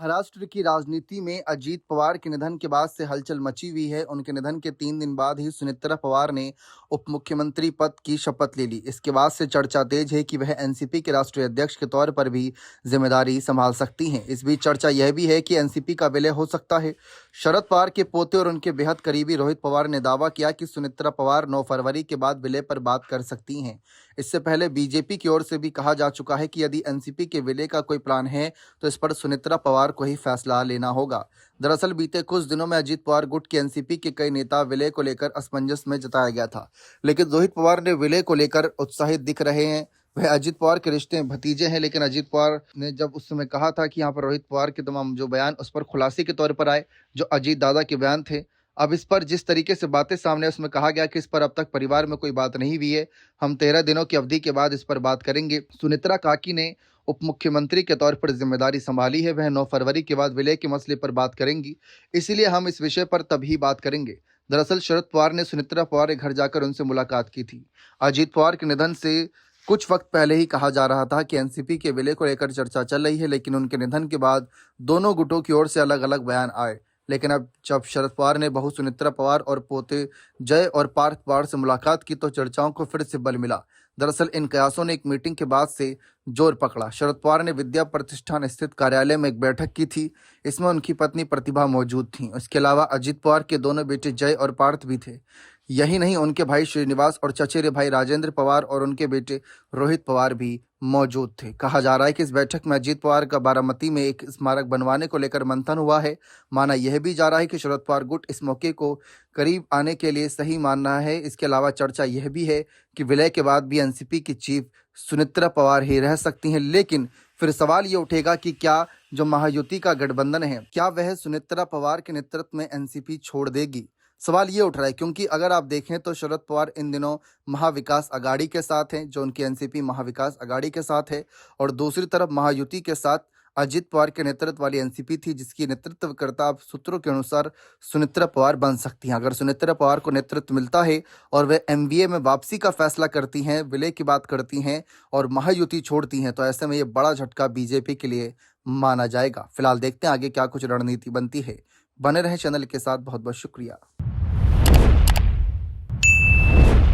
महाराष्ट्र की राजनीति में अजीत पवार के निधन के बाद से हलचल मची हुई है। उनके निधन के 3 दिन बाद ही सुनेत्रा पवार ने उप मुख्यमंत्री पद की शपथ ले ली। इसके बाद से चर्चा तेज है कि वह एनसीपी के राष्ट्रीय अध्यक्ष के तौर पर भी जिम्मेदारी संभाल सकती हैं। इस बीच चर्चा यह भी है कि एनसीपी का विलय हो सकता है। शरद पवार के पोते और उनके बेहद करीबी रोहित पवार ने दावा किया कि सुनेत्रा पवार 9 फरवरी के बाद विलय पर बात कर सकती हैं। इससे पहले बीजेपी की ओर से भी कहा जा चुका है कि यदि एनसीपी के विलय का कोई प्लान है तो इस पर सुनेत्रा पवार को ही फैसला लेना होगा। दरअसल बीते कुछ दिनों में अजीत पवार गुट के एनसीपी के कई नेता विलय को लेकर असमंजस में जताया गया था, लेकिन रोहित पवार ने विलय को लेकर उत्साहित दिख रहे हैं। वह अजीत पवार के रिश्ते में भतीजे हैं, लेकिन अजीत पवार ने जब उस समय कहा था कि यहाँ पर रोहित पवार के तमाम जो बयान उस पर खुलासे के तौर पर आए, जो अजीत दादा के बयान थे। अब इस पर जिस तरीके से बातें सामने उसमें कहा गया कि इस पर अब तक परिवार में कोई बात नहीं हुई है, हम 13 दिनों की अवधि के बाद इस पर बात करेंगे। सुनेत्रा काकी ने उप मुख्यमंत्री के तौर पर जिम्मेदारी संभाली है, वह 9 फरवरी के बाद विलय के मसले पर बात करेंगी, इसीलिए हम इस विषय पर तभी बात करेंगे। दरअसल शरद पवार ने सुनेत्रा पवार के घर जाकर उनसे मुलाकात की थी। अजीत पवार के निधन से कुछ वक्त पहले ही कहा जा रहा था कि एनसीपी के विलय को लेकर चर्चा चल रही है, लेकिन उनके निधन के बाद दोनों गुटों की ओर से अलग अलग बयान आए। लेकिन अब जब शरद पवार ने बहू सुनेत्रा पवार और पोते जय और पार्थ पवार से मुलाकात की तो चर्चाओं को फिर से बल मिला। दरअसल इन कयासों ने एक मीटिंग के बाद से जोर पकड़ा। शरद पवार ने विद्या प्रतिष्ठान स्थित कार्यालय में एक बैठक की थी। इसमें उनकी पत्नी प्रतिभा मौजूद थी। इसके अलावा अजीत पवार के दोनों बेटे जय और पार्थ भी थे। यही नहीं, उनके भाई श्रीनिवास और चचेरे भाई राजेंद्र पवार और उनके बेटे रोहित पवार भी मौजूद थे। कहा जा रहा है कि इस बैठक में अजीत पवार का बारामती में एक स्मारक बनवाने को लेकर मंथन हुआ है। माना यह भी जा रहा है कि शरद पवार गुट इस मौके को करीब आने के लिए सही मानना है। इसके अलावा चर्चा यह भी है कि विलय के बाद भी एनसीपी की चीफ सुनेत्रा पवार ही रह सकती हैं। लेकिन फिर सवाल ये उठेगा कि क्या जो महायुति का गठबंधन है, क्या वह सुनेत्रा पवार के नेतृत्व में एनसीपी छोड़ देगी? सवाल ये उठ रहा है, क्योंकि अगर आप देखें तो शरद पवार इन दिनों महाविकास अघाड़ी के साथ हैं, जो उनकी एनसीपी महाविकास अघाड़ी के साथ है, और दूसरी तरफ महायुति के साथ अजीत पवार के नेतृत्व वाली एनसीपी थी, जिसकी नेतृत्वकर्ता अब सूत्रों के अनुसार सुनेत्रा पवार बन सकती हैं। अगर सुनेत्रा पवार को नेतृत्व मिलता है और वे एमवीए में वापसी का फैसला करती हैं, विलय की बात करती हैं और महायुति छोड़ती हैं, तो ऐसे में ये बड़ा झटका बीजेपी के लिए माना जाएगा। फिलहाल देखते हैं आगे क्या कुछ रणनीति बनती है। बने रहें चैनल के साथ। बहुत बहुत शुक्रिया।